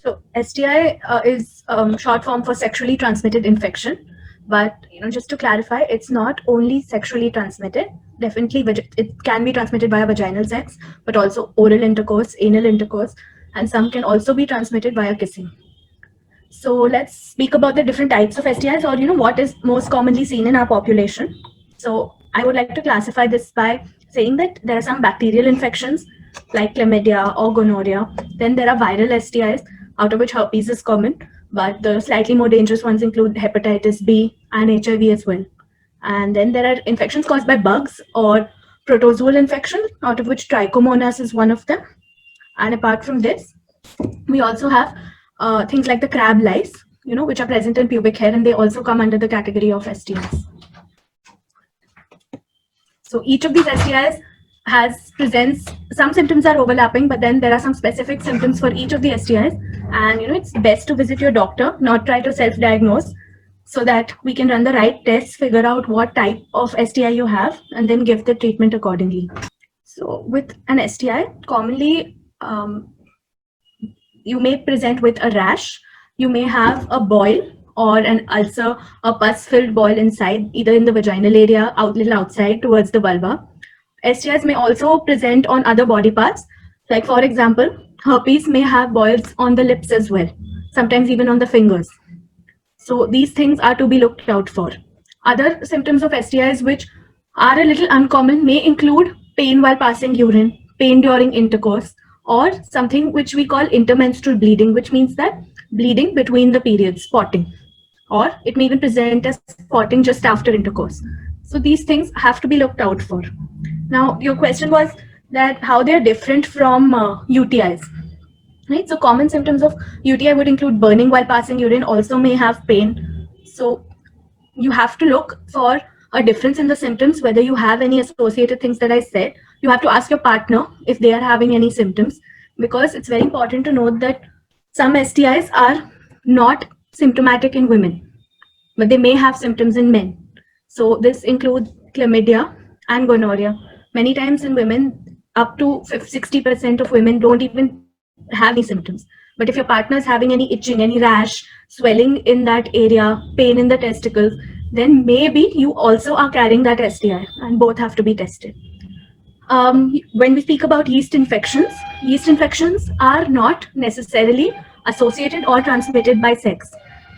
So STI is short form for sexually transmitted infection. But just to clarify, it's not only sexually transmitted. Definitely, it can be transmitted via vaginal sex, but also oral intercourse, anal intercourse, and some can also be transmitted via kissing. So let's speak about the different types of STIs, or what is most commonly seen in our population. So I would like to classify this by saying that there are some bacterial infections like chlamydia or gonorrhea. Then there are viral STIs, out of which herpes is common, but the slightly more dangerous ones include hepatitis B and HIV as well. And then there are infections caused by bugs or protozoal infection, out of which trichomonas is one of them. And apart from this, we also have things like the crab lice, which are present in pubic hair, and they also come under the category of STIs. So each of these STIs presents some symptoms are overlapping, but then there are some specific symptoms for each of the STIs. And it's best to visit your doctor, not try to self-diagnose, so that we can run the right tests, figure out what type of STI you have, and then give the treatment accordingly. So with an STI, commonly you may present with a rash, you may have a boil or an ulcer, a pus-filled boil inside, either in the vaginal area, little outside towards the vulva. STIs may also present on other body parts. Like for example, herpes may have boils on the lips as well, sometimes even on the fingers. So these things are to be looked out for. Other symptoms of STIs which are a little uncommon may include pain while passing urine, pain during intercourse, or something which we call intermenstrual bleeding, which means that bleeding between the periods, spotting, or it may even present as spotting just after intercourse. So these things have to be looked out for. Now, your question was that how they are different from UTIs. Right? So common symptoms of UTI would include burning while passing urine, also may have pain. So you have to look for a difference in the symptoms, whether you have any associated things that I said. You have to ask your partner if they are having any symptoms, because it's very important to note that some STIs are not symptomatic in women, but they may have symptoms in men. So this includes chlamydia and gonorrhea. Many times in women, up to 60% of women don't even have any symptoms. But if your partner is having any itching, any rash, swelling in that area, pain in the testicles, then maybe you also are carrying that STI, and both have to be tested. When we speak about yeast infections are not necessarily associated or transmitted by sex.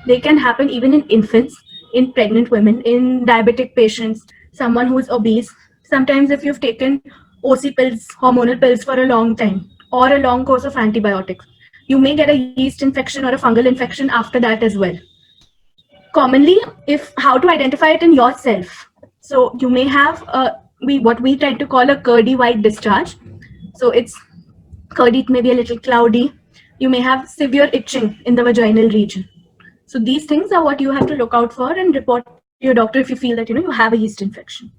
They can happen even in infants, in pregnant women, in diabetic patients, someone who is obese. Sometimes if you've taken OC pills, hormonal pills for a long time, or a long course of antibiotics, you may get a yeast infection or a fungal infection after that as well. Commonly, if how to identify it in yourself. So you may have what we tend to call a curdy white discharge. So it's curdy, it may be a little cloudy. You may have severe itching in the vaginal region. So these things are what you have to look out for and report to your doctor if you feel that you have a yeast infection.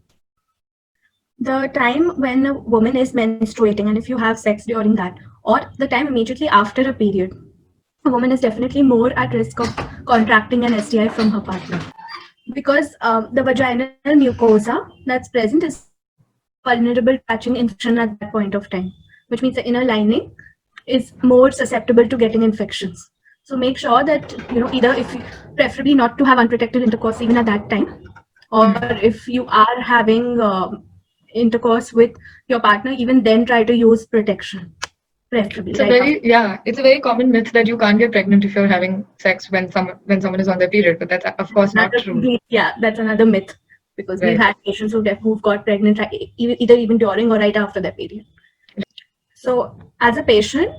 The time when a woman is menstruating, and if you have sex during that, or the time immediately after a period, a woman is definitely more at risk of contracting an STI from her partner, because the vaginal mucosa that's present is vulnerable to catching infection at that point of time, which means the inner lining is more susceptible to getting infections. So make sure that either if you, preferably not to have unprotected intercourse even at that time, or if you are having intercourse with your partner, even then try to use protection. Preferably. It's a very common myth that you can't get pregnant if you're having sex when someone is on their period, but that's of course not true. Yeah, that's another myth, because we've had patients who've got pregnant either even during or right after their period. So as a patient,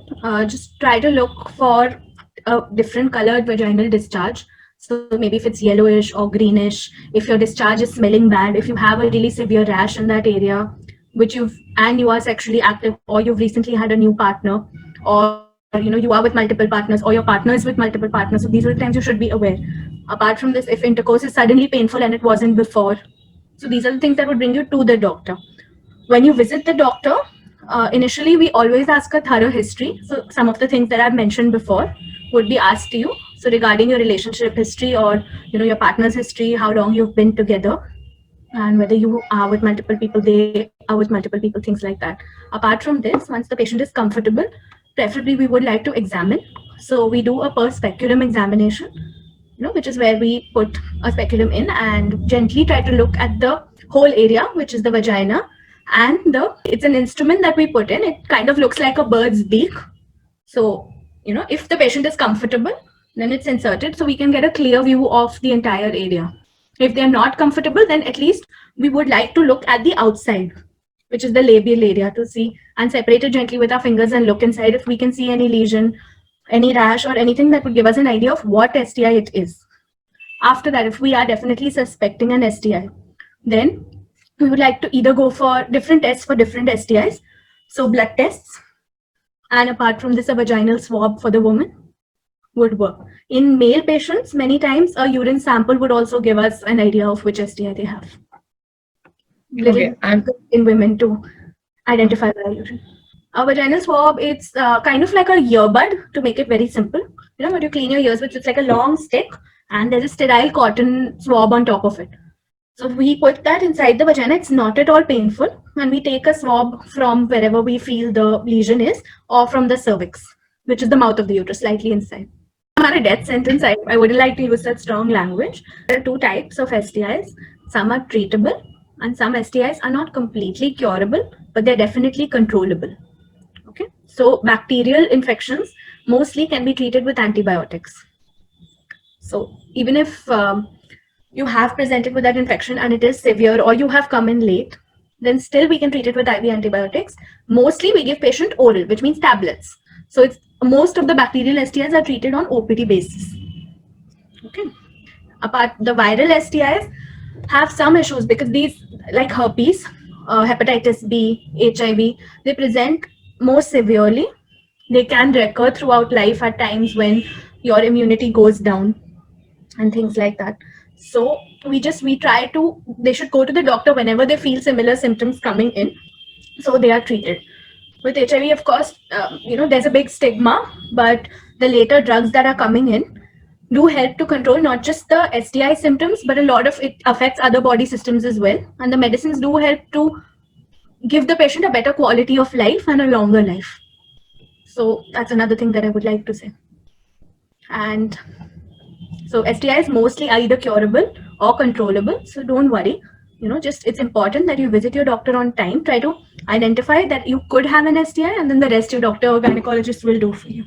just try to look for a different colored vaginal discharge. So maybe if it's yellowish or greenish, if your discharge is smelling bad, if you have a really severe rash in that area, and you are sexually active, or you've recently had a new partner, or you are with multiple partners, or your partner is with multiple partners. So these are the times you should be aware. Apart from this, if intercourse is suddenly painful and it wasn't before, so these are the things that would bring you to the doctor. When you visit the doctor, initially we always ask a thorough history. So some of the things that I've mentioned before would be asked to you. So regarding your relationship history, or your partner's history, how long you've been together, and whether you are with multiple people, they are with multiple people, things like that. Apart from this, once the patient is comfortable, preferably we would like to examine. So we do a per speculum examination, which is where we put a speculum in and gently try to look at the whole area, which is the vagina. And it's an instrument that we put in. It kind of looks like a bird's beak. So, if the patient is comfortable, then it's inserted so we can get a clear view of the entire area. If they're not comfortable, then at least we would like to look at the outside, which is the labial area, to see and separate it gently with our fingers and look inside if we can see any lesion, any rash, or anything that would give us an idea of what STI it is. After that, if we are definitely suspecting an STI, then we would like to either go for different tests for different STIs. So blood tests, and apart from this, a vaginal swab for the woman would work. In male patients, many times a urine sample would also give us an idea of which STI they have. Okay, In women to identify the urine. A vaginal swab, it's kind of like a earbud, to make it very simple. What you clean your ears with, it's like a long stick and there's a sterile cotton swab on top of it. So we put that inside the vagina. It's not at all painful. And we take a swab from wherever we feel the lesion is, or from the cervix, which is the mouth of the uterus, slightly inside. Not a death sentence. I wouldn't like to use that strong language. There are two types of STIs. Some are treatable and some STIs are not completely curable, but they're definitely controllable. Okay. So bacterial infections mostly can be treated with antibiotics. So even if you have presented with that infection and it is severe, or you have come in late, then still we can treat it with IV antibiotics. Mostly we give patient oral, which means tablets. So most of the bacterial STIs are treated on OPD basis. Okay. Apart, the viral STIs have some issues because these, like herpes, hepatitis B, HIV, they present more severely. They can recur throughout life at times when your immunity goes down and things like that. So they should go to the doctor whenever they feel similar symptoms coming in, so they are treated. With HIV, of course, there's a big stigma, but the later drugs that are coming in do help to control not just the STI symptoms, but a lot of it affects other body systems as well. And the medicines do help to give the patient a better quality of life and a longer life. So that's another thing that I would like to say. And so STIs mostly are either curable or controllable. So don't worry. It's important that you visit your doctor on time. Try to identify that you could have an STI, and then the rest your doctor or gynecologist will do for you.